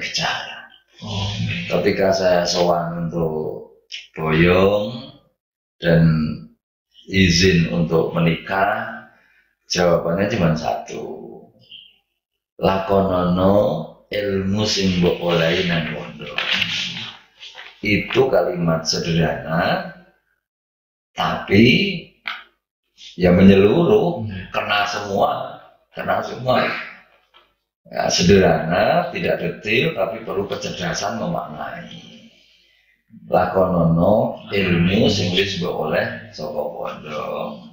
bicara. Ketika saya sowan untuk boyong dan izin untuk menikah, jawabannya cuma satu. Lakonono ilmu sing mbok olehi nang pondok. Itu kalimat sederhana, tapi ya menyeluruh, kena semua. Ya, sederhana, tidak detail, tapi perlu kecerdasan memaknai. Lakonono ilmu sing wis mbok oleh saka pondok.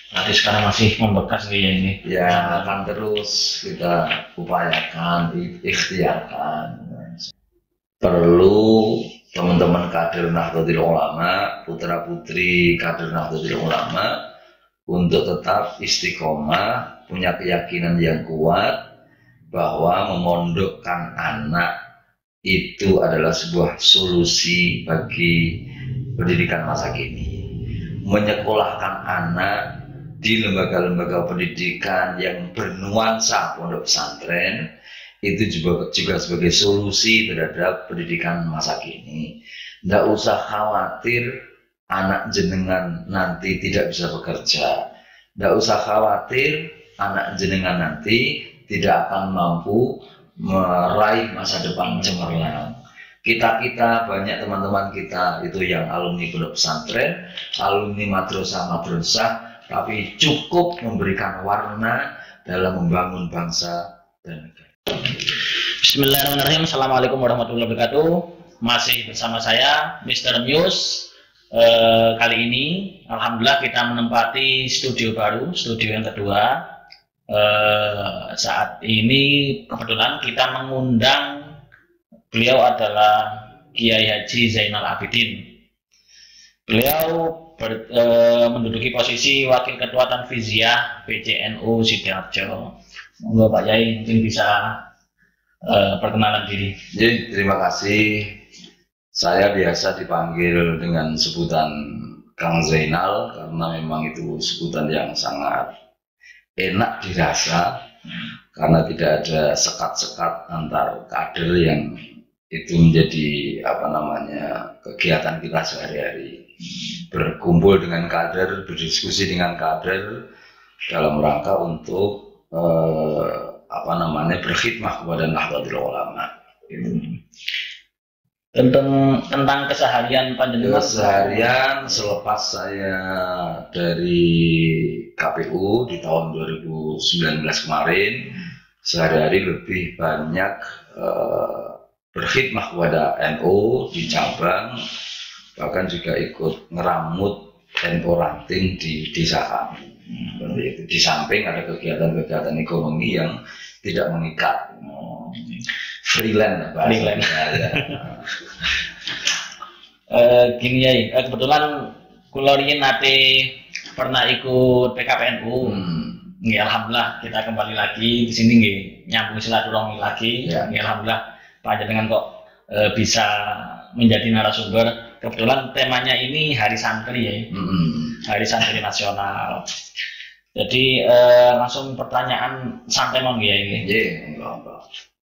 Nanti sekarang masih membekas nih ya ini. Ya akan terus kita upayakan, ikhtiarkan. Perlu teman-teman kader Nahdlatul Ulama, putra-putri kader Nahdlatul Ulama untuk tetap istiqomah, punya keyakinan yang kuat bahwa memondokkan anak itu adalah sebuah solusi bagi pendidikan masa kini. Menyekolahkan anak di lembaga-lembaga pendidikan yang bernuansa pondok pesantren itu juga sebagai solusi terhadap pendidikan masa kini. Tidak usah khawatir anak jenengan nanti tidak bisa bekerja. Tidak usah khawatir anak jenengan nanti tidak akan mampu meraih masa depan cemerlang. Kita banyak teman-teman kita itu yang alumni pondok pesantren, alumni madrasah, tapi cukup memberikan warna dalam membangun bangsa dan negara. Bismillahirrahmanirrahim. Assalamualaikum warahmatullahi wabarakatuh. Masih bersama saya Mr. Muse. Kali ini alhamdulillah kita menempati studio baru, studio yang kedua. Saat ini kebetulan kita mengundang, beliau adalah Kiai Haji Zainal Abidin. Beliau menduduki posisi Wakil Ketua Tanfiziah PCNU Sidoarjo. Monggo Pak Yai mungkin bisa perkenalan diri. Jadi, terima kasih. Saya biasa dipanggil dengan sebutan Kang Zainal karena memang itu sebutan yang sangat enak dirasa karena tidak ada sekat-sekat antar kader yang itu menjadi kegiatan kita sehari-hari. Berkumpul dengan kader, berdiskusi dengan kader dalam rangka untuk berkhidmah kepada Nahdlatul Ulama. Tentang keseharian panjenengan. Keseharian selepas saya dari KPU di tahun 2019 kemarin, sehari-hari lebih banyak berkhidmah kepada NU di cabang, bahkan juga ikut ngeramut NU ranting di desa kami. Di samping ada kegiatan-kegiatan ekonomi yang tidak mengikat, freelance ya. Gini ya, kebetulan kula riyen nate pernah ikut PKPNU. Nggih, alhamdulillah kita kembali lagi di sini nggih, nyambung silaturahmi lagi. Ya. Nggih, alhamdulillah panjenengan kok bisa menjadi narasumber. Kebetulan temanya ini Hari Santri ya. Hari Santri Nasional. Jadi langsung pertanyaan santai mon ya ini.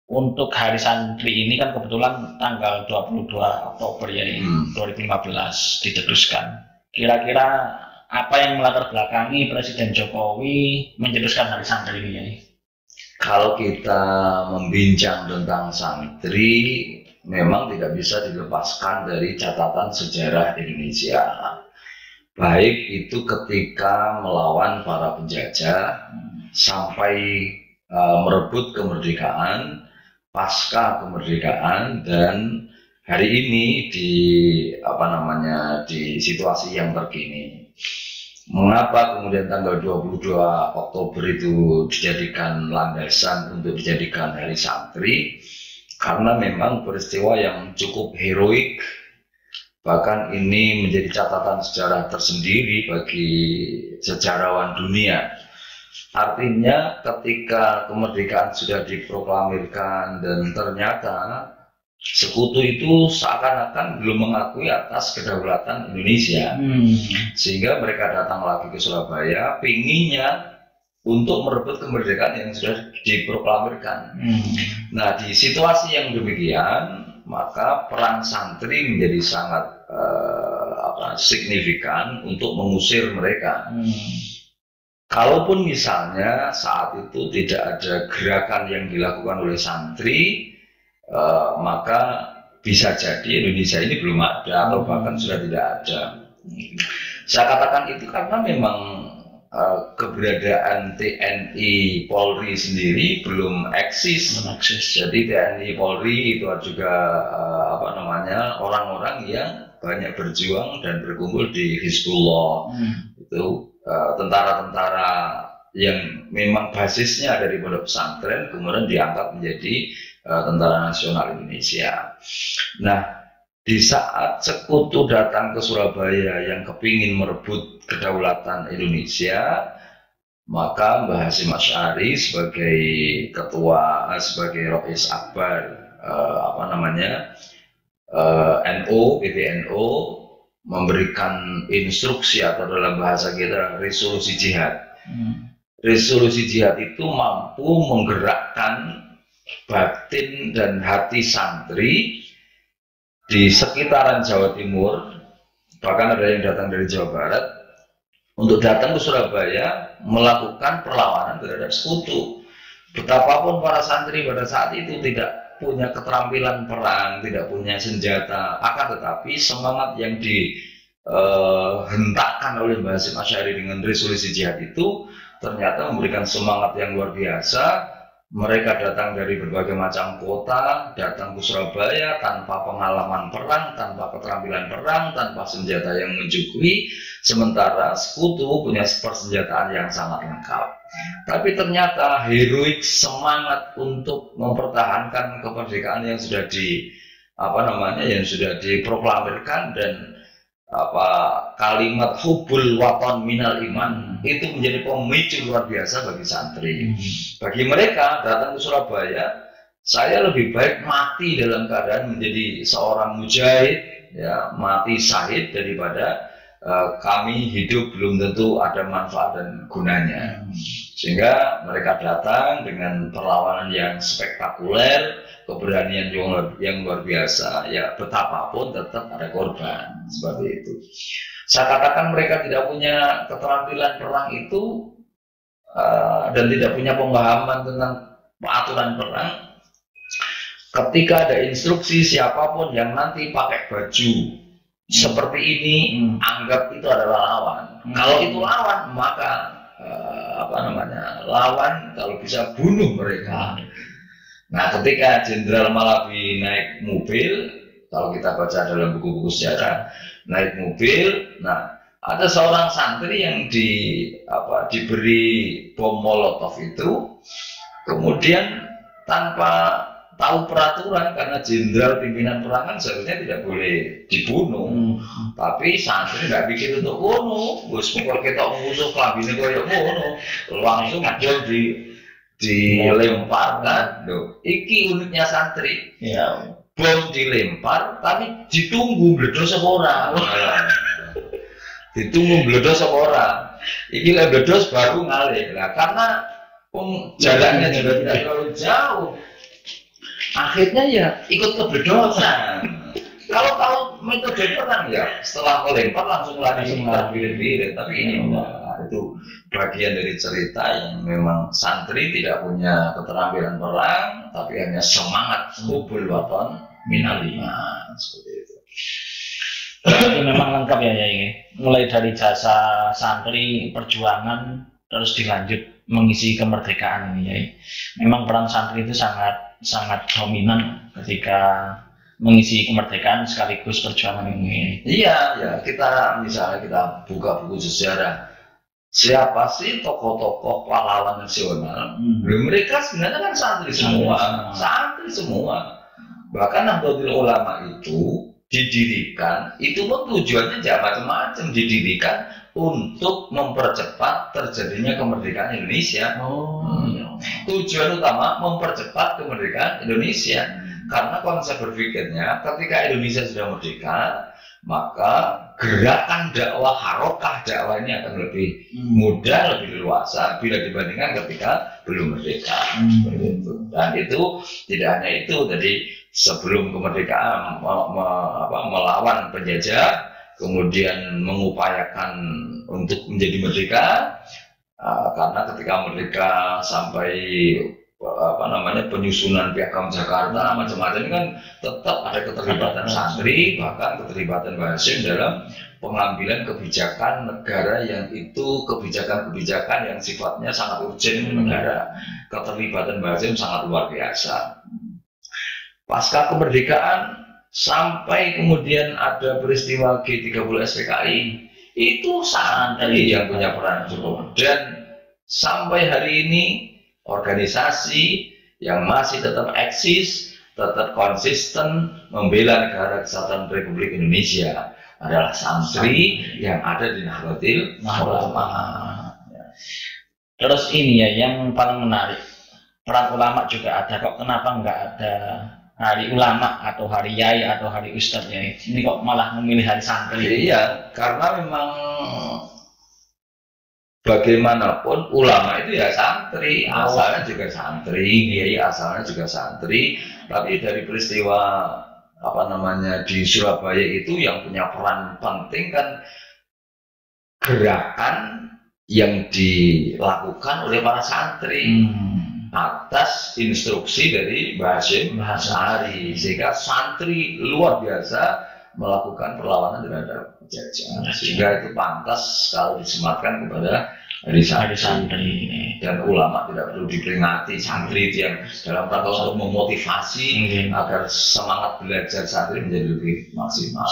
Untuk Hari Santri ini kan kebetulan tanggal 22 Oktober ya ini, 2015 dicetuskan. Kira-kira apa yang melatar belakangi Presiden Jokowi mencetuskan Hari Santri ini ya? Kalau kita membincang tentang santri, memang tidak bisa dilepaskan dari catatan sejarah Indonesia. Baik itu ketika melawan para penjajah sampai merebut kemerdekaan, pasca kemerdekaan, dan hari ini di situasi yang terkini. Mengapa kemudian tanggal 22 Oktober itu dijadikan landasan untuk dijadikan Hari Santri? Karena memang peristiwa yang cukup heroik. Bahkan ini menjadi catatan sejarah tersendiri bagi sejarawan dunia. Artinya ketika kemerdekaan sudah diproklamirkan dan ternyata sekutu itu seakan-akan belum mengakui atas kedaulatan Indonesia. Sehingga mereka datang lagi ke Surabaya, pinginnya untuk merebut kemerdekaan yang sudah diproklamirkan. Nah, di situasi yang demikian, maka peran santri menjadi sangat signifikan untuk mengusir mereka. Kalaupun misalnya saat itu tidak ada gerakan yang dilakukan oleh santri, maka bisa jadi Indonesia ini belum ada atau bahkan sudah tidak ada. Saya katakan itu karena memang keberadaan TNI Polri sendiri belum eksis. Jadi TNI Polri itu juga orang-orang yang banyak berjuang dan berkumpul di Hizbullah. Itu tentara-tentara yang memang basisnya dari pondok pesantren kemudian diangkat menjadi Tentara Nasional Indonesia. Nah, di saat sekutu datang ke Surabaya yang kepingin merebut kedaulatan Indonesia, maka Mbah Hasyim Asy'ari sebagai ketua, sebagai Rais Akbar NU, PBNU memberikan instruksi atau dalam bahasa kita resolusi jihad. Resolusi jihad itu mampu menggerakkan batin dan hati santri di sekitaran Jawa Timur, bahkan ada yang datang dari Jawa Barat, untuk datang ke Surabaya melakukan perlawanan terhadap sekutu. Betapapun para santri pada saat itu tidak punya keterampilan perang, tidak punya senjata, akan tetapi semangat yang dihentakkan oleh Mbah Hasyim Asy'ari dengan resolusi jihad itu ternyata memberikan semangat yang luar biasa. Mereka datang dari berbagai macam kota, datang ke Surabaya tanpa pengalaman perang, tanpa keterampilan perang, tanpa senjata yang mencukupi, sementara sekutu punya persenjataan yang sangat lengkap. Tapi ternyata heroik semangat untuk mempertahankan kemerdekaan yang sudah yang sudah diproklamirkan dan kalimat hubul waton minal iman itu menjadi pemicu luar biasa bagi santri. Bagi mereka datang ke Surabaya, saya lebih baik mati dalam keadaan menjadi seorang mujahid, ya, mati syahid daripada kami hidup belum tentu ada manfaat dan gunanya. Sehingga mereka datang dengan perlawanan yang spektakuler, keberanian yang luar biasa, ya betapapun tetap ada korban seperti itu. Saya katakan mereka tidak punya keterampilan perang itu dan tidak punya pemahaman tentang aturan perang. Ketika ada instruksi siapapun yang nanti pakai baju seperti ini, anggap itu adalah lawan. Kalau itu lawan, maka lawan kalau bisa bunuh mereka. Nah, ketika Jenderal Malabi naik mobil, kalau kita baca dalam buku-buku sejarah, naik mobil, nah ada seorang santri yang diberi bom molotov itu, kemudian tanpa tahu peraturan, karena jenderal pimpinan perang kan seharusnya tidak boleh dibunuh, tapi santri nggak bikin untuk bunuh, bos pokok kita musuh kelabine koyo ngono, langsung ngajol dilemparkan. Loh, iki uniknya santri, ya, bom dilempar tapi ditunggu bledos apa ora. Ditunggu bledos apa ora. Iki lek bledos baru ngalih. Nah, karena jaraknya juga tidak terlalu jauh, akhirnya ya ikut kebledosan. Kalau tahu metode perang ya setelah melempar langsung lari bilir-bilir. Tapi ini itu bagian dari cerita yang memang santri tidak punya keterampilan perang, tapi hanya semangat hubul waton minal iman, seperti itu. Jadi memang lengkap ya ini. Mulai dari jasa santri, perjuangan, terus dilanjut mengisi kemerdekaan ini ya. Memang peran santri itu sangat dominan ketika mengisi kemerdekaan sekaligus perjuangan ini. Iya, ya misalnya kita buka buku sejarah, siapa sih tokoh-tokoh pahlawan nasional? Mereka sebenarnya kan santri semua. Bahkan Nahdlatul Ulama itu didirikan, itu pun tujuannya jangan macam-macam, didirikan untuk mempercepat terjadinya kemerdekaan Indonesia. Tujuan utama mempercepat kemerdekaan Indonesia. Karena konsep berpikirnya ketika Indonesia sudah merdeka, maka gerakan dakwah, harokah dakwah ini akan lebih mudah, lebih leluasa bila dibandingkan ketika belum merdeka. Dan itu tidak hanya itu, jadi sebelum kemerdekaan melawan penjajah, kemudian mengupayakan untuk menjadi merdeka, karena ketika merdeka sampai penyusunan Piagam Jakarta macam-macam ini kan tetap ada keterlibatan santri, bahkan keterlibatan Mbah Hashim dalam pengambilan kebijakan negara yang itu kebijakan-kebijakan yang sifatnya sangat urgent di negara. Keterlibatan Mbah Hashim sangat luar biasa. Pasca kemerdekaan sampai kemudian ada peristiwa G30 SPKI, itu santri yang punya peran cukup. Dan sampai hari ini organisasi yang masih tetap eksis, tetap konsisten membela negara kesatuan Republik Indonesia adalah santri yang ada di Nahdlatul Ulama. Terus ini ya yang paling menarik, peran ulama juga ada kok. Kenapa nggak ada hari ulama atau hari yai atau hari ustadz ya? Ini kok malah memilih hari santri? Iya, karena memang bagaimanapun ulama itu ya santri, asalnya juga santri, kiai asalnya juga santri. Tapi dari peristiwa di Surabaya itu yang punya peran penting kan gerakan yang dilakukan oleh para santri atas instruksi dari Mbah Hashim Asy'ari, sehingga santri luar biasa melakukan perlawanan terhadap penjajah, sehingga itu pantas kalau disematkan kepada hari santri. Dan ulama tidak perlu diperingati, santri itu yang dalam rangka untuk memotivasi agar semangat belajar santri menjadi lebih maksimal.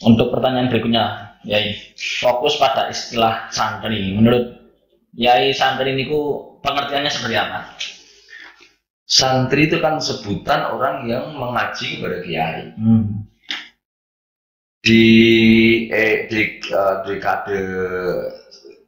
Untuk pertanyaan berikutnya, Yai, fokus pada istilah santri. Menurut Yai, santri ini pengertiannya seperti apa? Santri itu kan sebutan orang yang mengaji kepada kiai. Di dekade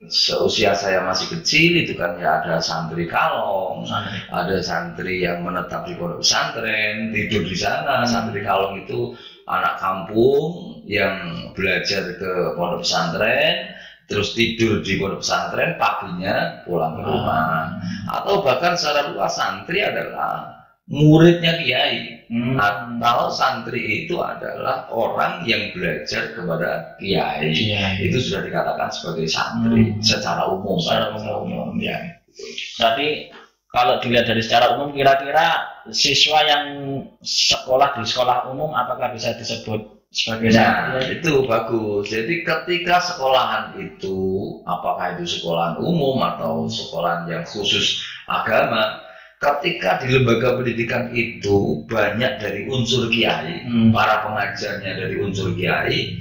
seusia saya masih kecil itu kan ya ada santri kalong, ada santri yang menetap di pondok pesantren, tidur di sana. Santri kalong itu anak kampung yang belajar ke pondok pesantren, terus tidur di pondok pesantren, paginya pulang ke rumah. Atau bahkan secara luas santri adalah muridnya kiai, atau santri itu adalah orang yang belajar kepada kiai. Itu sudah dikatakan sebagai santri secara umum. Ya. Berarti kalau dilihat dari secara umum, kira-kira siswa yang sekolah di sekolah umum apakah bisa disebut sebagai santri? Nah, itu bagus. Jadi ketika sekolahan itu, apakah itu sekolahan umum atau sekolahan yang khusus agama, ketika di lembaga pendidikan itu banyak dari unsur kiai, para pengajarnya dari unsur kiai,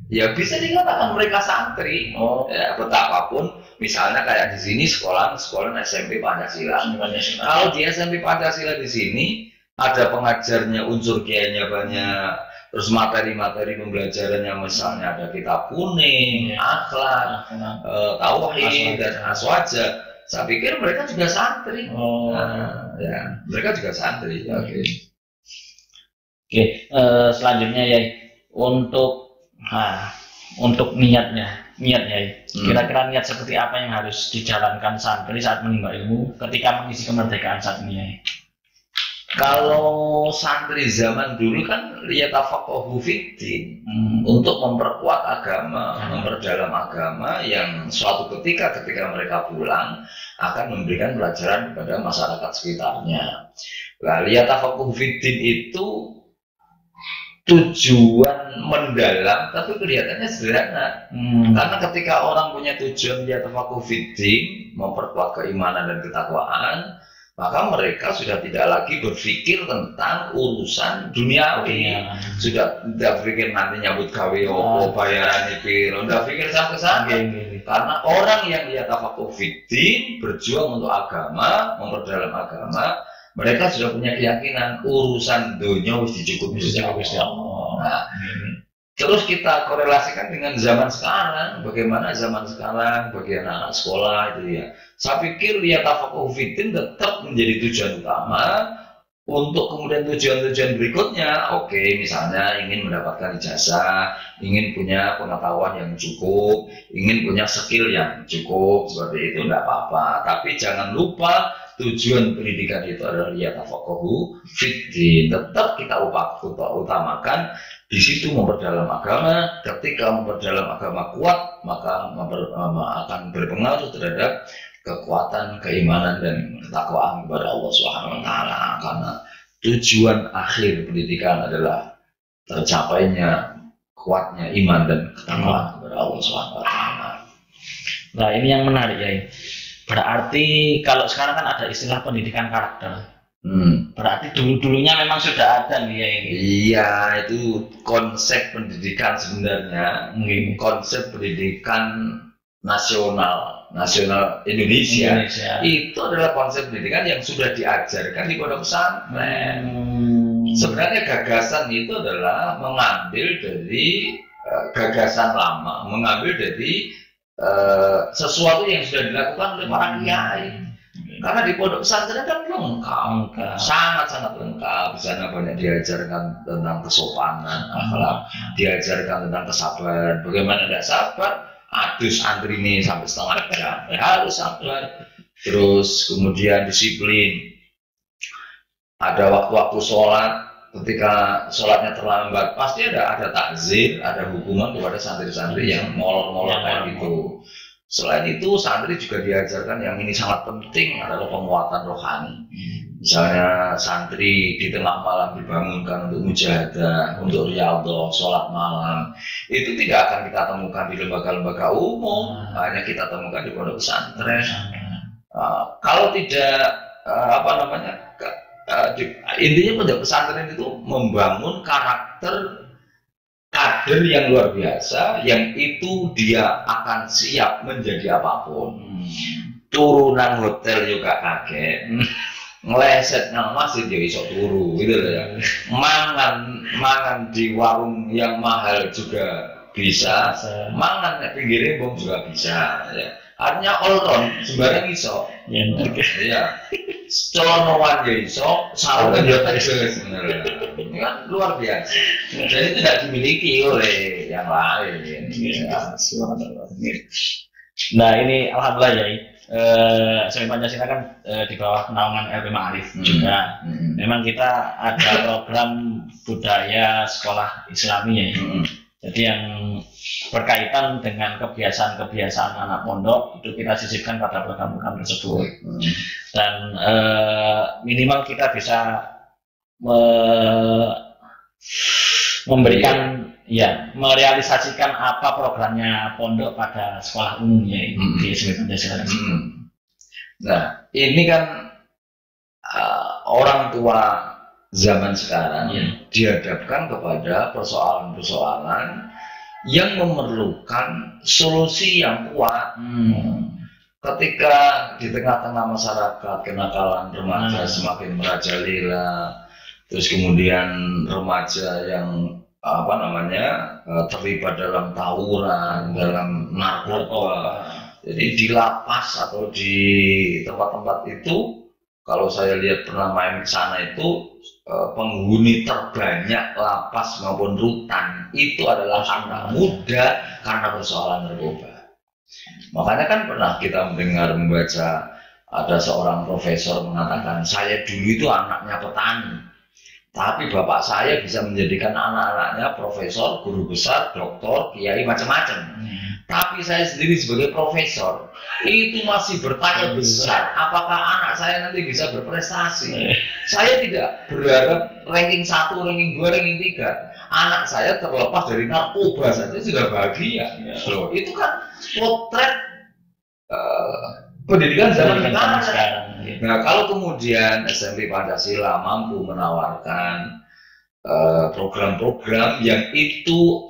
ya bisa dikatakan mereka santri. Ya, betapapun, misalnya kayak di sini sekolah SMP Pancasila. Kalau di SMP Pancasila di sini ada pengajarnya, unsur kiainya banyak, terus materi-materi pembelajarannya misalnya ada kitab kuning, akhlak, tauhid dan aswaja. Saya pikir mereka juga santri. Ya, mereka juga santri. Oke, selanjutnya ya untuk niatnya, kira-kira niat seperti apa yang harus dijalankan santri saat menimba ilmu ketika mengisi kemerdekaan saat ini ya? Kalau santri zaman dulu kan yatafaqahu fiddin, untuk memperkuat agama, memperdalam agama yang suatu ketika mereka pulang akan memberikan pelajaran kepada masyarakat sekitarnya. Nah, yatafaqahu fiddin itu tujuan mendalam tapi kelihatannya sederhana. Karena ketika orang punya tujuan yatafaqahu fiddin, memperkuat keimanan dan ketakwaan, maka mereka sudah tidak lagi berpikir tentang urusan duniawi. Sudah tidak berpikir nanti nyambut gawe opo, bayaran piro, tidak pikir sampai sana. Karena orang yang yatafaqahu fiddin, berjuang untuk agama, memperdalam agama, mereka sudah punya keyakinan urusan dunia wis dicukupi Allah. Terus kita korelasikan dengan zaman sekarang, bagaimana zaman sekarang bagi anak-anak sekolah itu ya. Saya pikir yatafaqahu fiddin tetap menjadi tujuan utama untuk kemudian tujuan-tujuan berikutnya, oke, misalnya ingin mendapatkan ijazah, ingin punya pengetahuan yang cukup, ingin punya skill yang cukup, seperti itu tidak apa-apa. Tapi jangan lupa tujuan pendidikan itu adalah liyatafaqahu fiddin. Tetap kita utamakan di situ memperdalam agama. Ketika memperdalam agama kuat, maka akan berpengaruh terhadap kekuatan keimanan dan ketakwaan kepada Allah Subhanahu wa taala, karena tujuan akhir pendidikan adalah tercapainya kuatnya iman dan ketakwaan kepada Allah Subhanahu wa taala. Nah, ini yang menarik ya. Berarti kalau sekarang kan ada istilah pendidikan karakter. Berarti dulu-dulunya memang sudah ada nih ya ini. Iya, itu konsep pendidikan sebenarnya. Konsep pendidikan nasional Indonesia itu adalah konsep pendidikan yang sudah diajarkan di pondok pesantren. Sebenarnya gagasan itu adalah mengambil dari gagasan lama, mengambil dari sesuatu yang sudah dilakukan oleh para kiai. Karena di pondok pesantren kan lengkap, sangat-sangat lengkap. Di sana banyak diajarkan tentang kesopanan, akhlak, diajarkan tentang kesabaran. Bagaimana tidak sabar? Adus antri ini sampai setengah jam, harus sabar. Terus kemudian disiplin. Ada waktu-waktu sholat, ketika sholatnya terlambat, pasti ada takzir, ada hukuman kepada santri-santri yang molor-molor kayak gitu. Selain itu, santri juga diajarkan yang ini sangat penting adalah penguatan rohani. Misalnya santri di tengah malam dibangunkan untuk mujahadah, untuk riyadhah, sholat malam. Itu tidak akan kita temukan di lembaga-lembaga umum, hanya kita temukan di pondok pesantren. Kalau tidak intinya pondok pesantren itu membangun karakter kader yang luar biasa, yang itu dia akan siap menjadi apapun. Turunan hotel juga kaget. Ngeleset nang masjid ya iso turu gitu ya. Mangan di warung yang mahal juga bisa. Mangan di pinggir embong juga bisa ya. Artinya all round sembarang iso. Iya. Celonoan ya iso, sarungan ya iso sebenarnya. Ini kan luar biasa. Jadi tidak dimiliki oleh yang lain. Nah, ini alhamdulillah ya. Semi Pancasila kan di bawah naungan LP Ma'arif juga. Memang kita ada program budaya sekolah Islami ya. Jadi yang berkaitan dengan kebiasaan-kebiasaan anak pondok itu kita sisipkan pada program-program tersebut. Dan minimal kita bisa memberikan merealisasikan apa programnya pondok pada sekolah umumnya di SMP Pancasila. Nah, ini kan orang tua zaman sekarang dihadapkan kepada persoalan-persoalan yang memerlukan solusi yang kuat. Ketika di tengah-tengah masyarakat kenakalan remaja semakin merajalela, terus kemudian remaja yang terlibat dalam tawuran, dalam narkoba. Jadi di lapas atau di tempat-tempat itu, kalau saya lihat pernah main ke sana itu, penghuni terbanyak lapas maupun rutan itu adalah anak muda karena persoalan narkoba. Makanya kan pernah kita membaca ada seorang profesor mengatakan, saya dulu itu anaknya petani, tapi bapak saya bisa menjadikan anak-anaknya profesor, guru besar, doktor, kiai, macam-macam. Tapi saya sendiri sebagai profesor itu masih bertanya besar, apakah anak saya nanti bisa berprestasi. Saya tidak berharap ranking 1, ranking 2, ranking 3. Anak saya terlepas dari narkoba saja sudah bahagia. Loh, itu kan potret pendidikan zaman sekarang. Nah, kalau kemudian SMP Pancasila mampu menawarkan program-program yang itu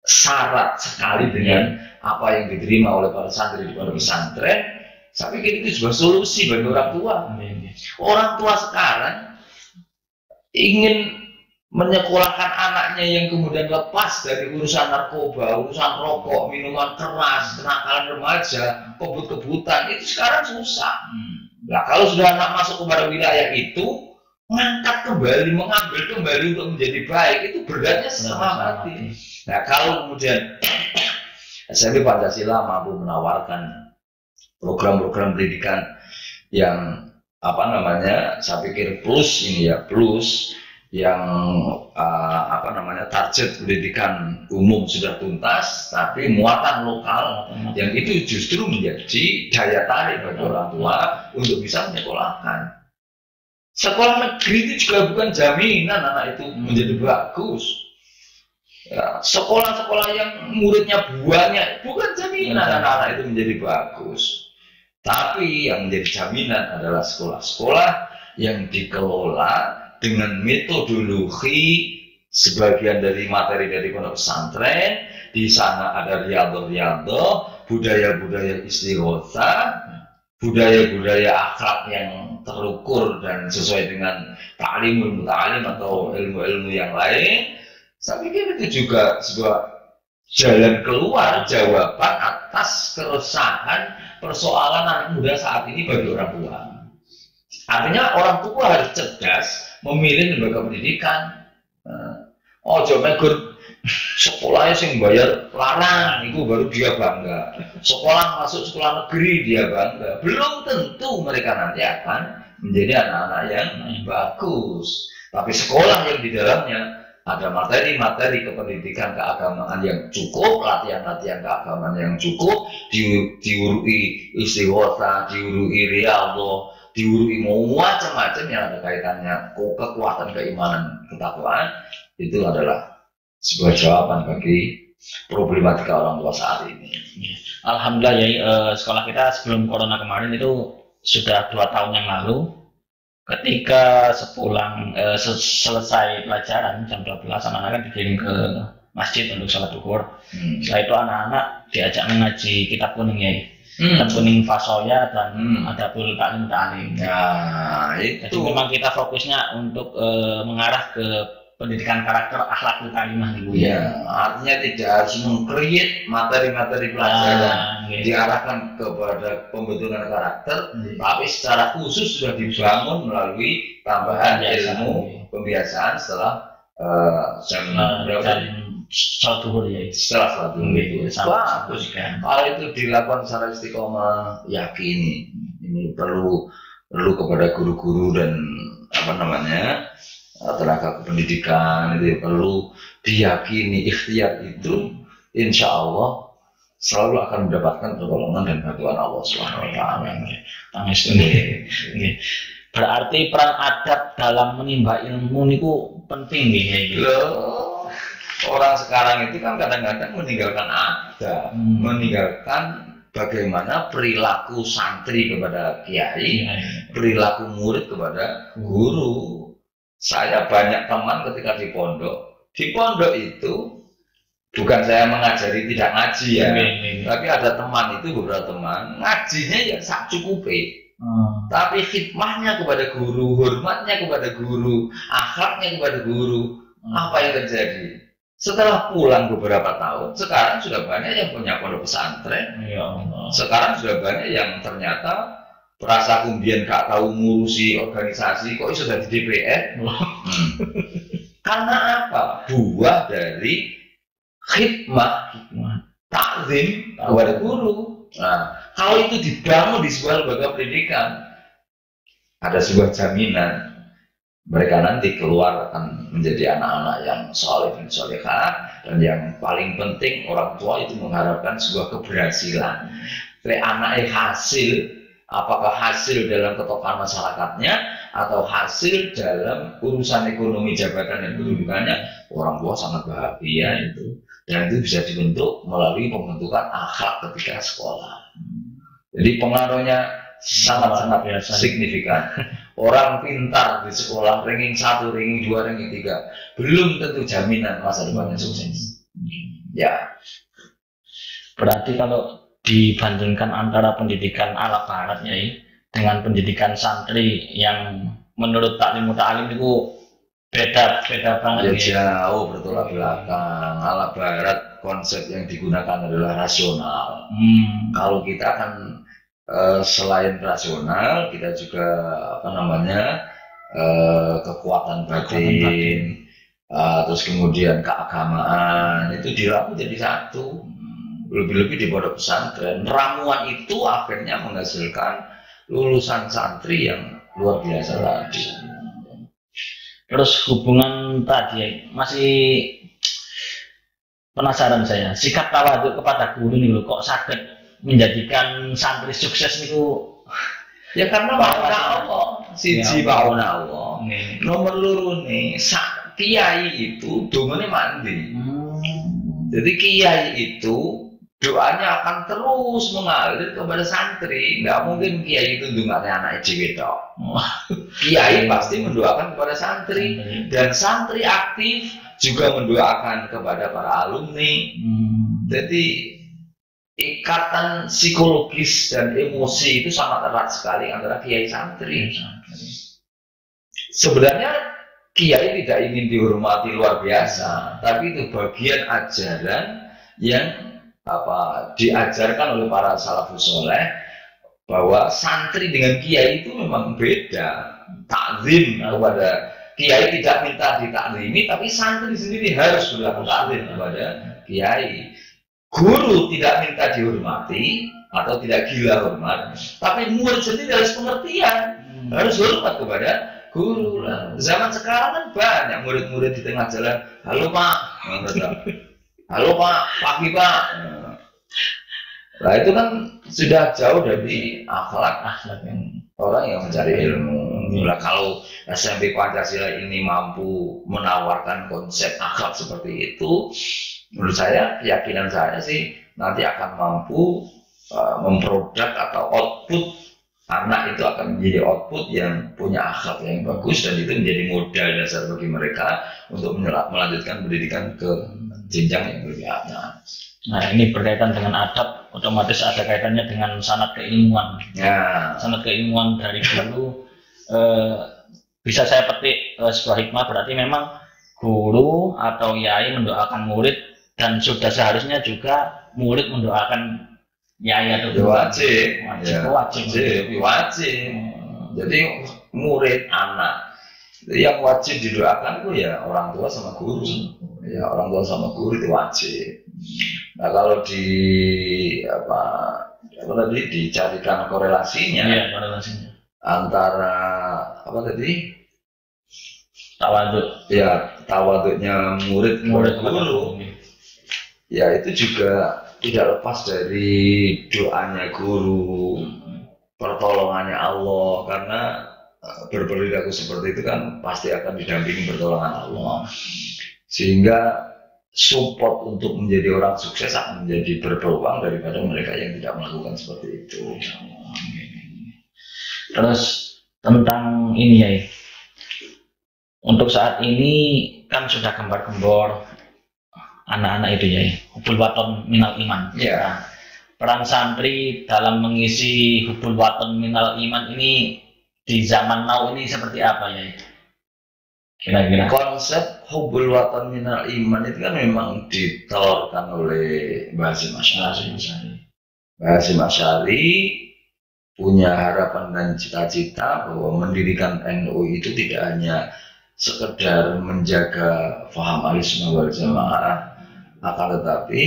syarat sekali dengan apa yang diterima oleh para santri di pondok pesantren, saya pikir itu sebuah solusi bagi orang tua. Orang tua sekarang ingin menyekolahkan anaknya yang kemudian lepas dari urusan narkoba, urusan rokok, minuman keras, kenakalan remaja, kebut-kebutan, itu sekarang susah. Nah, kalau sudah anak masuk kepada wilayah itu, mengangkat kembali, mengambil kembali untuk menjadi baik, itu beratnya setengah mati. Nah, kalau kemudian SMP Pancasila mampu menawarkan program-program pendidikan yang saya pikir plus ini ya, plus yang target pendidikan umum sudah tuntas, tapi muatan lokal yang itu justru menjadi daya tarik bagi orang tua untuk bisa menyekolahkan. Sekolah negeri itu juga bukan jaminan anak itu menjadi bagus. Ya, sekolah-sekolah yang muridnya banyak bukan jaminan anak-anak itu menjadi bagus. Tapi yang menjadi jaminan adalah sekolah-sekolah yang dikelola dengan metodologi sebagian dari materi dari pondok pesantren. Di sana ada riyadhah-riyadhah, budaya-budaya istighotsah, budaya-budaya akhlak yang terukur dan sesuai dengan ta'limul muta'alim atau ilmu-ilmu yang lain. Saya pikir itu juga sebuah jalan keluar, jawaban atas keresahan persoalan anak muda saat ini bagi orang tua. Artinya orang tua harus cerdas memilih lembaga pendidikan. Ojo megur sekolahnya sing bayar larang, itu baru dia bangga. Sekolah masuk sekolah negeri dia bangga. Belum tentu mereka nanti akan menjadi anak-anak yang bagus. Tapi sekolah yang di dalamnya ada materi-materi kependidikan keagamaan yang cukup, latihan-latihan keagamaan yang cukup, diurui istighotsah, diurui riyadhah, diurui macam-macam yang ada kaitannya kekuatan keimanan ketakwaan, itu adalah sebuah jawaban bagi problematika orang tua saat ini. Alhamdulillah ya, sekolah kita sebelum corona kemarin itu sudah 2 tahun yang lalu. Ketika sepulang selesai pelajaran jam 12, anak-anak kan dikirim ke masjid untuk sholat duhur. Setelah itu anak-anak diajak mengaji kitab kuning ya, kitab kuning Fasoya dan Adabul Ta'lim Ta'lim. Nah, itu. Jadi memang kita fokusnya untuk mengarah ke pendidikan karakter akhlakul karimah ibu ya. Artinya tidak harus meng-create materi-materi pelajaran diarahkan kepada pembentukan karakter, tapi secara khusus sudah dibangun melalui tambahan ilmu pembiasaan setelah sholat duhur ya. Setelah sholat duhur itu bagus kan. Kalau itu dilakukan secara istiqomah, yakini ini perlu kepada guru-guru dan tenaga kependidikan itu perlu diyakini. Ikhtiar itu insya Allah selalu akan mendapatkan pertolongan dan bantuan Allah SWT. Berarti peran adab dalam menimba ilmu itu penting nih. Orang sekarang itu kan kadang-kadang meninggalkan adab, meninggalkan bagaimana perilaku santri kepada kiai, perilaku murid kepada guru. Saya banyak teman ketika di pondok itu bukan saya mengajari tidak ngaji ya, tapi ada teman itu, beberapa teman ngajinya ya sak cukupe, tapi khidmahnya kepada guru, hormatnya kepada guru, akhlaknya kepada guru. Apa yang terjadi? Setelah pulang beberapa tahun, sekarang sudah banyak yang punya pondok pesantren. Sekarang sudah banyak yang ternyata perasa kemudian gak tahu ngurusi organisasi, kok sudah di DPR. Karena apa? Buah dari khidmah, takzim kepada guru. Nah, kalau itu dibangun di sebuah lembaga pendidikan, ada sebuah jaminan mereka nanti keluar akan menjadi anak-anak yang soleh dan solehah, dan yang paling penting orang tua itu mengharapkan sebuah keberhasilan. Anaknya hasil, apakah hasil dalam ketokohan masyarakatnya atau hasil dalam urusan ekonomi jabatan dan kedudukannya, orang tua sangat bahagia itu, dan itu bisa dibentuk melalui pembentukan akhlak ketika sekolah. Jadi pengaruhnya sangat-sangat signifikan. Orang pintar di sekolah ranking 1, ranking 2, ranking 3 belum tentu jaminan masa depannya sukses. Ya, berarti kalau dibandingkan antara pendidikan ala barat ya, dengan pendidikan santri yang menurut taklim muta'alim itu beda banget ya, jauh bertolak belakang. Ala barat konsep yang digunakan adalah rasional. Kalau kita kan selain rasional, kita juga kekuatan batin, terus kemudian keagamaan itu dirangkum jadi satu. Lebih-lebih di pondok pesantren, ramuan itu akhirnya menghasilkan lulusan santri yang luar biasa tadi. Terus hubungan tadi masih penasaran saya, sikap tawadhu kepada guru nih loh, kok sakit menjadikan santri sukses niku? Ya karena pauna Allah, siji pauna Allah. Nomor loro nih, kiai itu dongane mandi. Jadi kiai itu doanya akan terus mengalir kepada santri. Nggak mungkin kiai itu dongane anak dhewe tok. Kiai pasti mendoakan kepada santri, dan santri aktif juga mendoakan kepada para alumni. Jadi ikatan psikologis dan emosi itu sangat erat sekali antara kiai santri. Sebenarnya kiai tidak ingin dihormati luar biasa, tapi itu bagian ajaran yang diajarkan oleh para salafus soleh, bahwa santri dengan kiai itu memang beda. Takzim kepada kiai tidak minta ditakzimi, tapi santri sendiri harus berlaku takzim kepada kiai. Guru tidak minta dihormati atau tidak gila hormat, tapi murid sendiri harus pengertian, harus hormat kepada guru. Zaman sekarang kan banyak murid-murid di tengah jalan, halo pak, halo pak, pagi pak. Nah itu kan sudah jauh dari akhlak yang orang yang mencari ilmu. Nah, kalau SMP Pancasila ini mampu menawarkan konsep akhlak seperti itu, menurut saya, keyakinan saya sih nanti akan mampu memproduk atau output, anak itu akan menjadi output yang punya akhlak yang bagus, dan itu menjadi modal dasar bagi mereka untuk melanjutkan pendidikan ke jenjang yang lebih atas. Nah ini berkaitan dengan adab, otomatis ada kaitannya dengan sanad keilmuan. Ya. Sanad keilmuan dari guru bisa saya petik sebuah hikmah, berarti memang guru atau yai mendoakan murid, dan sudah seharusnya juga murid mendoakan yai atau guru. Wajib. Jadi murid anak yang wajib didoakan itu ya orang tua sama guru. Ya orang tua sama guru itu wajib. Nah kalau dicarikan korelasinya, antara tawadhu, ya tawadhunya murid guru, ya itu juga tidak lepas dari doanya guru, pertolongannya Allah, karena berperilaku seperti itu kan pasti akan didampingi pertolongan Allah, sehingga support untuk menjadi orang sukses akan menjadi berpeluang daripada mereka yang tidak melakukan seperti itu. Terus tentang ini ya, untuk saat ini kan sudah gembar-gembor anak-anak itu ya, hubul waton minal iman. Ya. Peran santri dalam mengisi hubul waton minal iman ini di zaman now ini seperti apa ya? Kira-kira konsep hubul watan minal iman itu kan memang ditelurkan oleh Mbah Hasyim Asy'ari. Mbah Hasyim Asy'ari punya harapan dan cita-cita bahwa mendirikan NU itu tidak hanya sekedar menjaga faham Ahlussunnah wal Jamaah, akan tetapi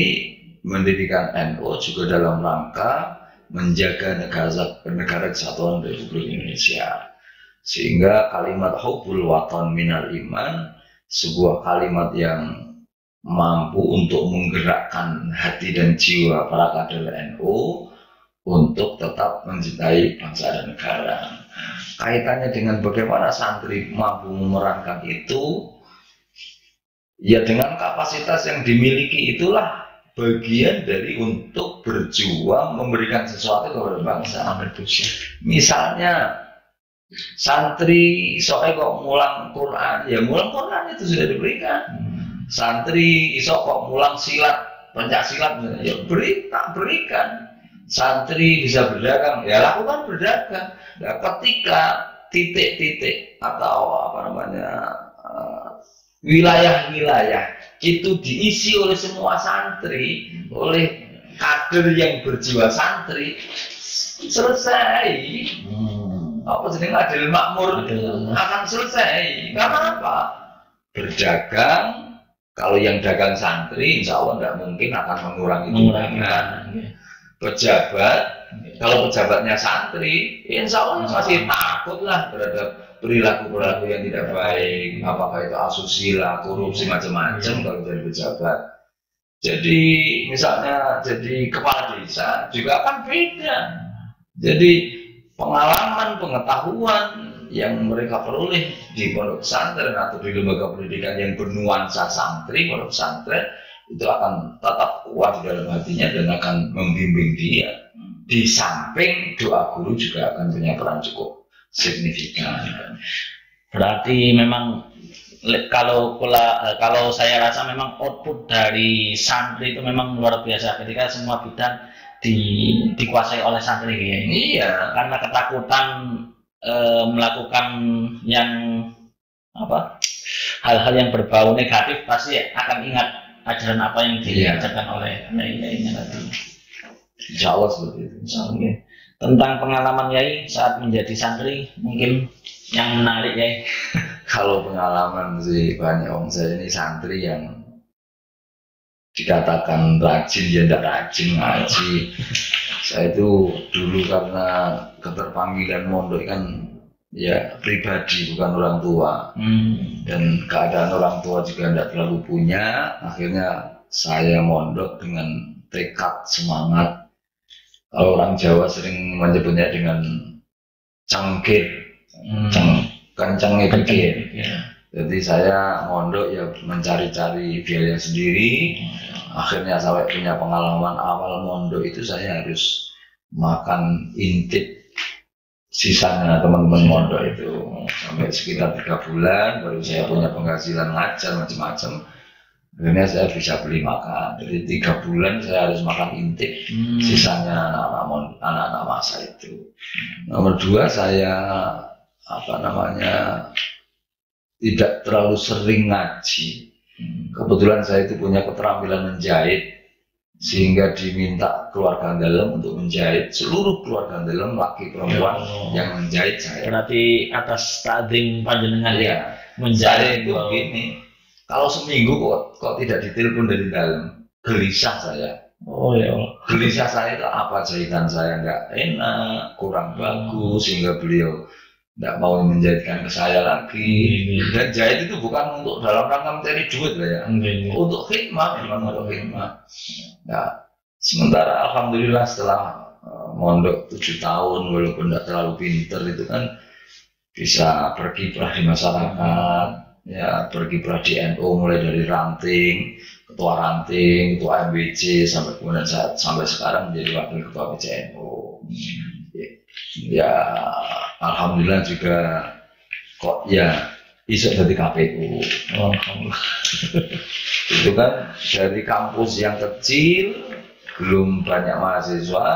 mendirikan NU juga dalam rangka menjaga negara kesatuan Republik Indonesia. Sehingga kalimat hubbul watan minal iman, sebuah kalimat yang mampu untuk menggerakkan hati dan jiwa para kader NU untuk tetap mencintai bangsa dan negara. Kaitannya dengan bagaimana santri mampu memerankan itu, ya dengan kapasitas yang dimiliki itulah bagian dari untuk berjuang memberikan sesuatu kepada bangsa. Misalnya santri soalnya kok mulang Quran, ya mulang Quran itu sudah diberikan. Santri isok kok mulang silat, pencak silat, ya berikan. Santri bisa berdagang, ya lakukan berdagang. Nah, ketika titik-titik atau wilayah-wilayah itu diisi oleh semua santri, oleh kader yang berjiwa santri, selesai. apa jenenge adil makmur akan selesai. Karena apa? Berdagang, kalau yang dagang santri insya Allah nggak mungkin akan mengurangi timbangan. Pejabat, kalau pejabatnya santri, insya Allah masih takut lah terhadap perilaku-perilaku yang tidak baik, apakah itu asusila, korupsi, macam-macam kalau jadi pejabat. Jadi misalnya jadi kepala desa juga kan beda. Jadi pengalaman, pengetahuan yang mereka peroleh di pondok pesantren atau di lembaga pendidikan yang bernuansa santri, pondok pesantren itu akan tetap kuat di dalam hatinya dan akan membimbing dia. Di samping doa guru juga akan punya peran cukup signifikan. Berarti memang kalau saya rasa memang output dari santri itu memang luar biasa ketika semua bidang dikuasai oleh santri ya. Iya. Karena ketakutan melakukan yang hal-hal yang berbau negatif pasti akan ingat ajaran apa yang diajarkan oleh Yai tadi. Insya Allah seperti itu. Okay. Tentang pengalaman Yai saat menjadi santri mungkin yang menarik Yai. Kalau pengalaman sih banyak saya ini santri yang dikatakan rajin ya tidak rajin ngaji. Saya itu dulu karena keterpanggilan mondok kan ya pribadi bukan orang tua dan keadaan orang tua juga tidak terlalu punya, akhirnya saya mondok dengan tekad semangat. Kalau orang Jawa sering menyebutnya dengan cengkir, kencengnya pikir. Jadi saya mondok ya mencari-cari biaya sendiri. Akhirnya sampai punya pengalaman awal mondok itu saya harus makan intip sisanya teman-teman mondok itu sampai sekitar 3 bulan baru saya punya penghasilan ngajar macam-macam. Akhirnya saya bisa beli makan. Jadi 3 bulan saya harus makan intip sisanya anak-anak masa itu. Nomor 2 saya tidak terlalu sering ngaji. Kebetulan saya itu punya keterampilan menjahit sehingga diminta keluarga dalam untuk menjahit seluruh keluarga dalam laki perempuan yang menjahit saya. Berarti atas takdim panjenengan ya menjahit itu begini. Kalau seminggu kok tidak ditelepon dari dalam, gelisah saya. Oh ya Allah. Gelisah saya itu apa, jahitan saya nggak enak, kurang bagus sehingga beliau tidak mau menjahitkan ke saya lagi. Dan jahit itu bukan untuk dalam rangka mencari duit lah ya, untuk khidmat, memang untuk khidmat. Nah, sementara alhamdulillah setelah mondok 7 tahun walaupun tidak terlalu pinter itu kan bisa berkiprah di masyarakat, ya berkiprah di NU mulai dari ranting, ketua MBC sampai kemudian sampai sekarang menjadi wakil ketua PCNU. Ya alhamdulillah juga kok ya isok dari KPU. Itu kan dari kampus yang kecil, belum banyak mahasiswa,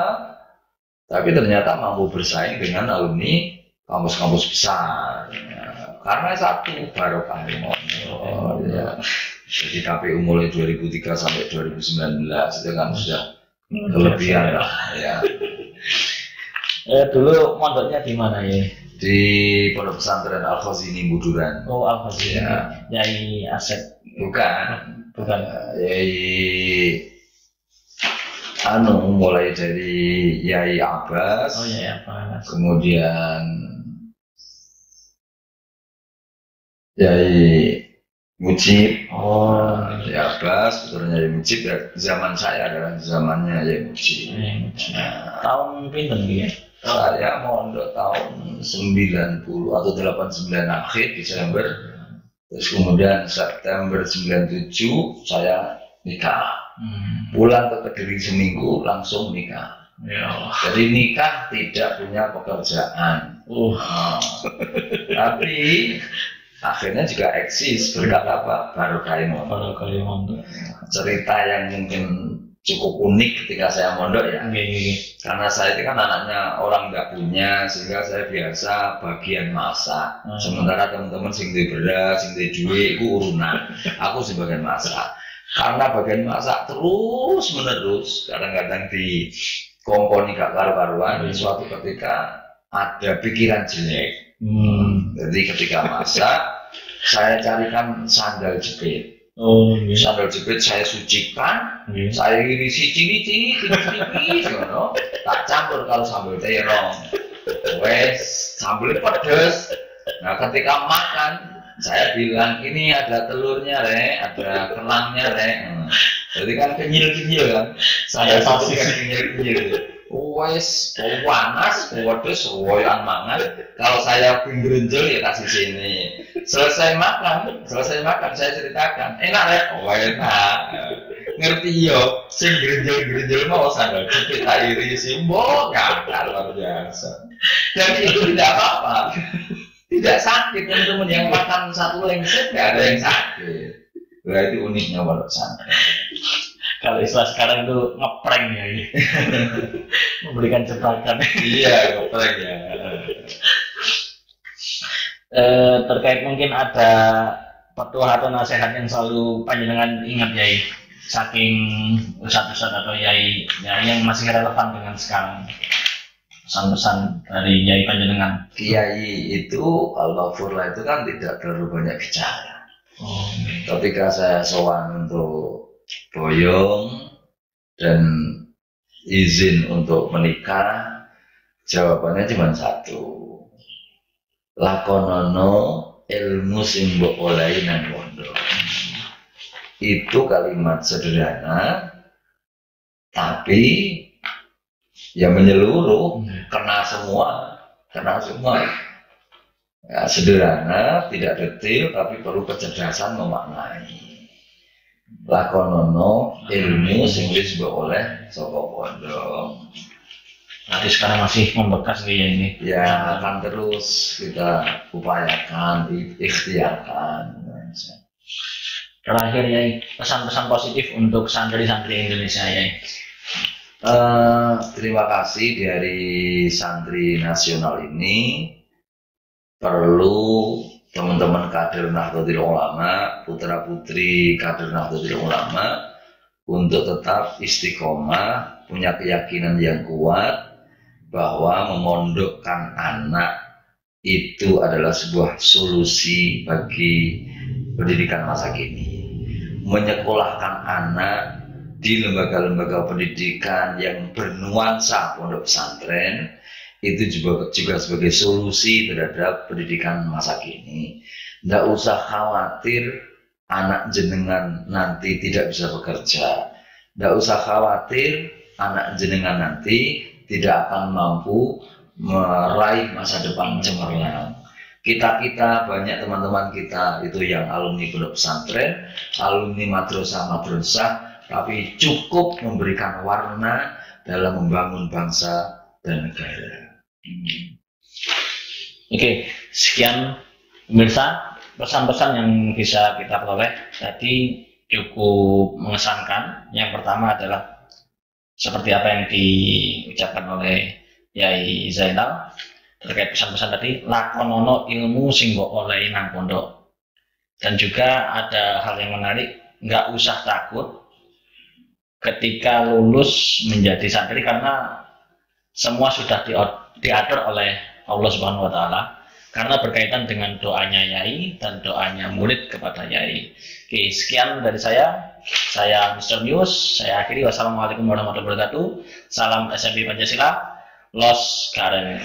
tapi ternyata mampu bersaing dengan alumni kampus-kampus besar. Karena satu barokah ya. Jadi KPU mulai 2003 sampai 2019 itu kan sudah kelebihan lah ya. Dulu mondoknya di mana ya? Di Pondok Pesantren Al-Khazini Buduran. Oh, Al-Khazini. Ya. Yai Asep. Bukan. Yai mulai dari Yai Abbas. Oh, Yai Abbas. Kemudian Yai Mujib. Yai Abbas, putranya Yai Mujib. Ya, zaman saya adalah zamannya Yai Mujib. Tahun pinten ya? Saya mondok tahun 90 atau 89 akhir Desember. Terus kemudian September 97 saya nikah. Pulang ke Kediri seminggu langsung nikah. Ya. Jadi nikah tidak punya pekerjaan. Tapi akhirnya juga eksis berkat apa? Barokah mondok. Cerita yang mungkin cukup unik ketika saya mondok ya. Karena saya itu kan anaknya orang nggak punya, sehingga saya biasa bagian masak. Sementara teman-teman sing duwe beras, sing duwe duit, itu urunan. Aku sebagian masak. Karena bagian masak terus menerus, kadang-kadang di komponi gak karu-karuan. Suatu ketika ada pikiran jelek. Jadi ketika masak, saya carikan sandal jepit. Sandal jepit saya sucikan, saya irisi cili-cili, tipis-tipis, tak campur kalau sambal terong. Wes, sambal pedes. Nah, ketika makan, saya bilang ini ada telurnya, ada kelangnya, Jadi kan kenyil-kenyil kan. Saya pasti kan kenyil-kenyil. Wes, panas, pedes, woyan mangan. Kalau saya pinggerenjel ya kasih sini. Selesai makan saya ceritakan. Enak enak. Ngerti yo, sing gerenjel mau sandal jepit tak irisi, mbok ngakal luar biasa. Dan itu tidak apa-apa. Tidak sakit, teman-teman yang makan satu lengset nggak ada yang sakit. Berarti uniknya pondok pesantren. Kalau istilah sekarang itu ngeprank ya ini. Memberikan jebakan. Iya, ngeprank ya. Terkait mungkin ada petua atau nasihat yang selalu panjenengan ingat Yai, saking ustadz atau Yai yang masih relevan dengan sekarang, pesan-pesan dari Yai panjenengan. Kiai itu Al-Ghafurlah itu kan tidak terlalu banyak bicara. Ketika saya sowan untuk boyong dan izin untuk menikah, jawabannya cuma satu. Lakonono ilmu sing mbok olehi nang pondok. Itu kalimat sederhana tapi ya menyeluruh, kena semua. Ya, sederhana, tidak detail tapi perlu kecerdasan memaknai. Lakonono ilmu sing wis mbok oleh saka pondok. Nanti sekarang masih membekas ya ini. Ya akan terus kita upayakan, ikhtiarkan. Terakhir ya, pesan-pesan positif untuk santri-santri Indonesia ya. Terima kasih dari santri nasional ini. Perlu teman-teman kader Nahdlatul Ulama, putra-putri kader Nahdlatul Ulama untuk tetap istiqomah, punya keyakinan yang kuat bahwa memondokkan anak itu adalah sebuah solusi bagi pendidikan masa kini. Menyekolahkan anak di lembaga-lembaga pendidikan yang bernuansa pondok pesantren itu juga sebagai solusi terhadap pendidikan masa kini. Tidak usah khawatir anak jenengan nanti tidak bisa bekerja. Tidak usah khawatir anak jenengan nanti tidak akan mampu meraih masa depan cemerlang. Kita banyak teman-teman kita itu yang alumni pondok pesantren, alumni madrasah, tapi cukup memberikan warna dalam membangun bangsa dan negara. Oke, sekian pemirsa pesan-pesan yang bisa kita peroleh tadi cukup mengesankan. Yang pertama adalah seperti apa yang diucapkan oleh Yai Zainal terkait pesan-pesan tadi, lakonono ilmu sing mbok olehi nang pondok. Dan juga ada hal yang menarik, nggak usah takut ketika lulus menjadi santri karena semua sudah diatur oleh Allah Subhanahu wa taala karena berkaitan dengan doanya Yai dan doanya murid kepada Yai. Oke, sekian dari saya Mr. News, saya akhiri. Wassalamualaikum warahmatullahi wabarakatuh. Salam SMP Pancasila, Los Gareng.